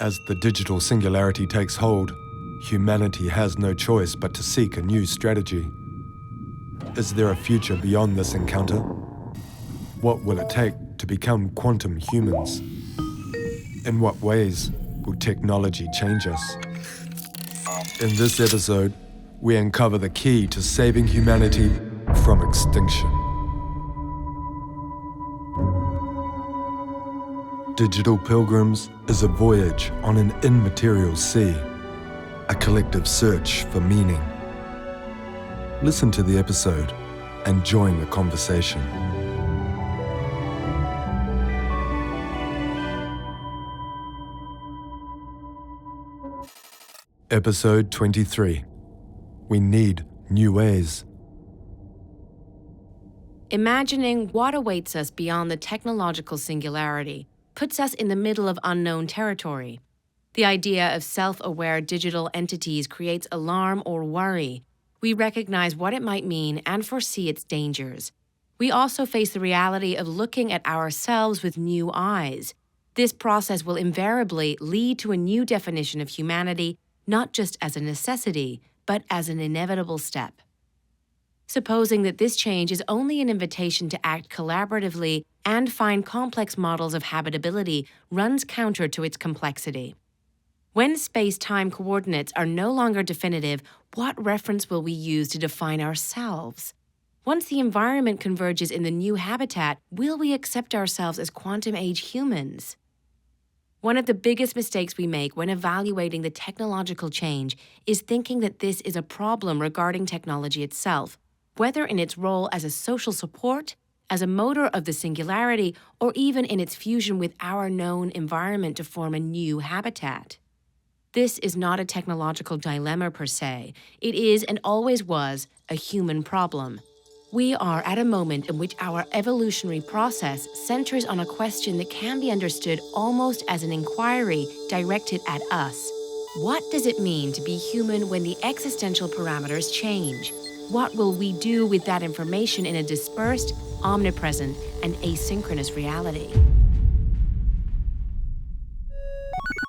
As the digital singularity takes hold, humanity has no choice but to seek a new strategy. Is there a future beyond this encounter? What will it take to become quantum humans? In what ways will technology change us? In this episode, we uncover the key to saving humanity from extinction. Digital Pilgrims is a voyage on an immaterial sea, a collective search for meaning. Listen to the episode and join the conversation. Episode 23. We need new ways. Imagining what awaits us beyond the technological singularity puts us in the middle of unknown territory. The idea of self-aware digital entities creates alarm or worry. We recognize what it might mean and foresee its dangers. We also face the reality of looking at ourselves with new eyes. This process will invariably lead to a new definition of humanity, not just as a necessity, but as an inevitable step. Supposing that this change is only an invitation to act collaboratively and find complex models of habitability runs counter to its complexity. When space-time coordinates are no longer definitive, what reference will we use to define ourselves? Once the environment converges in the new habitat, will we accept ourselves as quantum-age humans? One of the biggest mistakes we make when evaluating the technological change is thinking that this is a problem regarding technology itself, whether in its role as a social support, as a motor of the singularity, or even in its fusion with our known environment to form a new habitat. This is not a technological dilemma per se. It is, and always was, a human problem. We are at a moment in which our evolutionary process centers on a question that can be understood almost as an inquiry directed at us. What does it mean to be human when the existential parameters change? What will we do with that information in a dispersed, omnipresent, and asynchronous reality?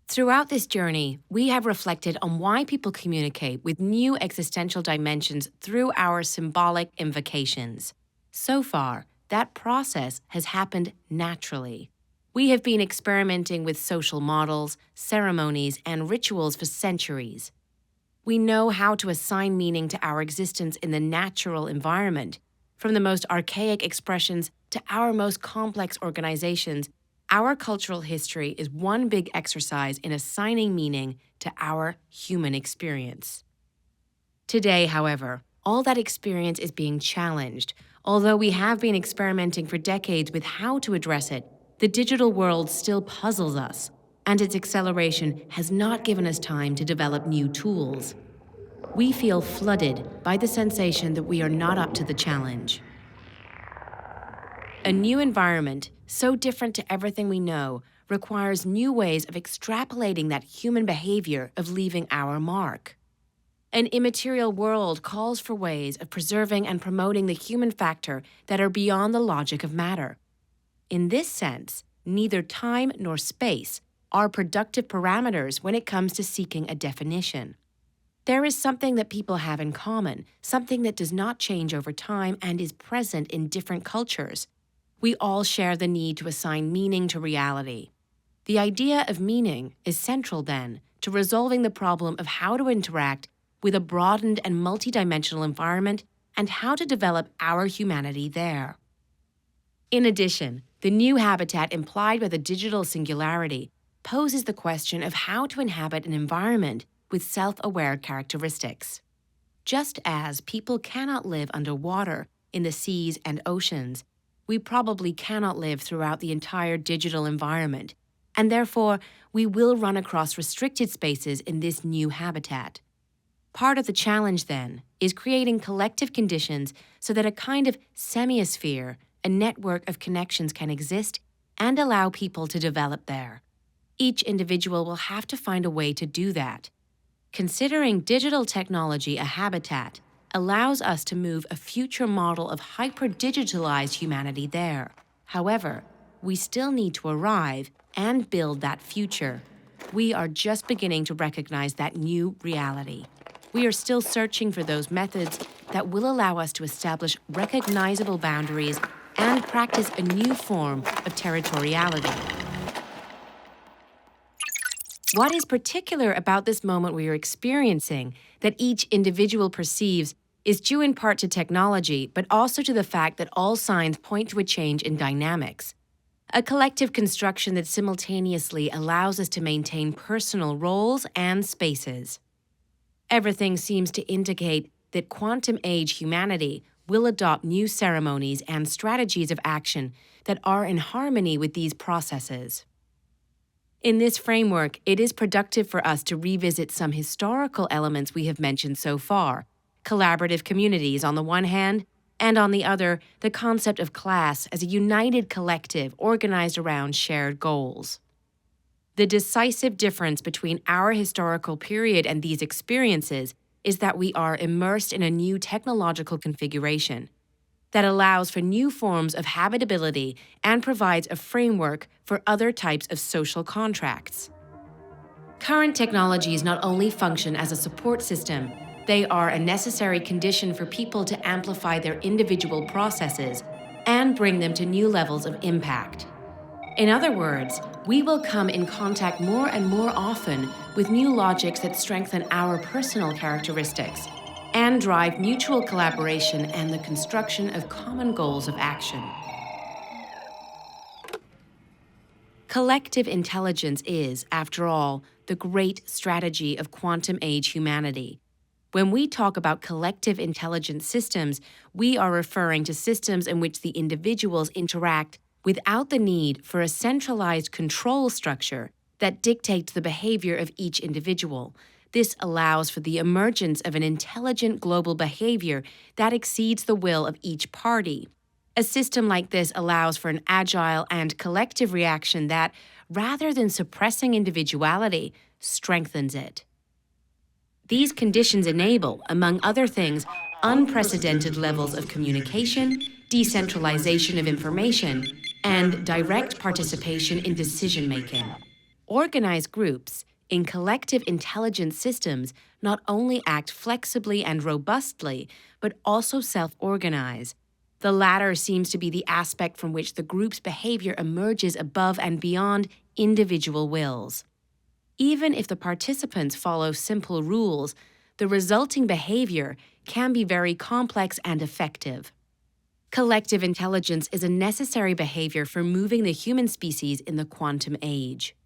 Throughout this journey, we have reflected on why people communicate with new existential dimensions through our symbolic invocations. So far, that process has happened naturally. We have been experimenting with social models, ceremonies, and rituals for centuries. We know how to assign meaning to our existence in the natural environment. From the most archaic expressions to our most complex organizations, our cultural history is one big exercise in assigning meaning to our human experience. Today, however, all that experience is being challenged. Although we have been experimenting for decades with how to address it, the digital world still puzzles us, and its acceleration has not given us time to develop new tools. We feel flooded by the sensation that we are not up to the challenge. A new environment, so different to everything we know, requires new ways of extrapolating that human behavior of leaving our mark. An immaterial world calls for ways of preserving and promoting the human factor that are beyond the logic of matter. In this sense, neither time nor space are productive parameters when it comes to seeking a definition. There is something that people have in common, something that does not change over time and is present in different cultures. We all share the need to assign meaning to reality. The idea of meaning is central, then, to resolving the problem of how to interact with a broadened and multidimensional environment and how to develop our humanity there. In addition, the new habitat implied by the digital singularity poses the question of how to inhabit an environment with self-aware characteristics. Just as people cannot live underwater in the seas and oceans, we probably cannot live throughout the entire digital environment, and therefore we will run across restricted spaces in this new habitat. Part of the challenge, then, is creating collective conditions so that a kind of semiosphere, a network of connections, can exist and allow people to develop there. Each individual will have to find a way to do that. Considering digital technology a habitat allows us to move a future model of hyper-digitalized humanity there. However, we still need to arrive and build that future. we are just beginning to recognize that new reality. We are still searching for those methods that will allow us to establish recognizable boundaries and practice a new form of territoriality. What is particular about this moment we are experiencing that each individual perceives is due in part to technology, but also to the fact that all signs point to a change in dynamics. A collective construction that simultaneously allows us to maintain personal roles and spaces. Everything seems to indicate that quantum age humanity will adopt new ceremonies and strategies of action that are in harmony with these processes. In this framework, it is productive for us to revisit some historical elements we have mentioned so far, collaborative communities on the one hand, and on the other, the concept of class as a united collective organized around shared goals. The decisive difference between our historical period and these experiences is that we are immersed in a new technological configuration that allows for new forms of habitability and provides a framework for other types of social contracts. Current technologies not only function as a support system, they are a necessary condition for people to amplify their individual processes and bring them to new levels of impact. In other words, we will come in contact more and more often with new logics that strengthen our personal characteristics and drive mutual collaboration and the construction of common goals of action. Collective intelligence is, after all, the great strategy of quantum age humanity. When we talk about collective intelligence systems, we are referring to systems in which the individuals interact without the need for a centralized control structure that dictates the behavior of each individual. This allows for the emergence of an intelligent global behavior that exceeds the will of each party. A system like this allows for an agile and collective reaction that, rather than suppressing individuality, strengthens it. These conditions enable, among other things, unprecedented levels of communication, decentralization of information, and direct participation in decision-making. Organized groups in collective intelligence systems not only act flexibly and robustly, but also self-organize. The latter seems to be the aspect from which the group's behavior emerges above and beyond individual wills. Even if the participants follow simple rules, the resulting behavior can be very complex and effective. Collective intelligence is a necessary behavior for moving the human species in the quantum age.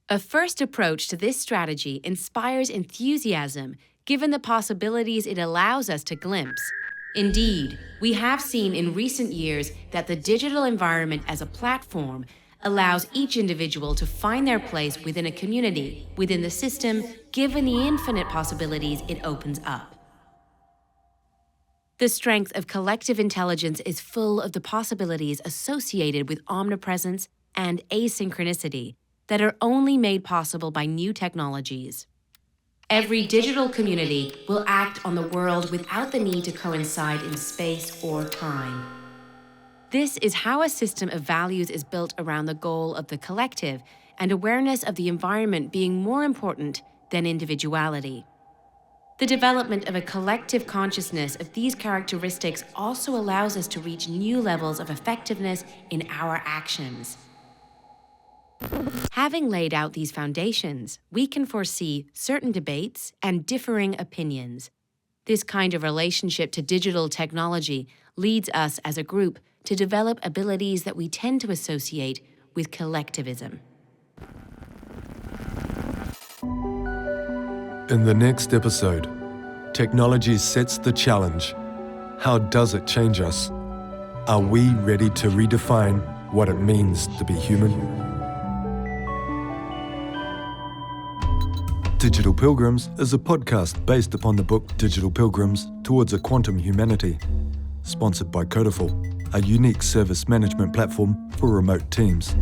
A first approach to this strategy inspires enthusiasm given the possibilities it allows us to glimpse. Indeed, we have seen in recent years that the digital environment as a platform allows each individual to find their place within a community, within the system, given the infinite possibilities it opens up. The strength of collective intelligence is full of the possibilities associated with omnipresence and asynchronicity that are only made possible by new technologies. Every digital community will act on the world without the need to coincide in space or time. This is how a system of values is built around the goal of the collective and awareness of the environment being more important than individuality. The development of a collective consciousness of these characteristics also allows us to reach new levels of effectiveness in our actions. Having laid out these foundations, we can foresee certain debates and differing opinions. This kind of relationship to digital technology leads us as a group to develop abilities that we tend to associate with collectivism. In the next episode, technology sets the challenge. How does it change us? Are we ready to redefine what it means to be human? Digital Pilgrims is a podcast based upon the book Digital Pilgrims Towards a Quantum Humanity, sponsored by Codiful, a unique service management platform for remote teams.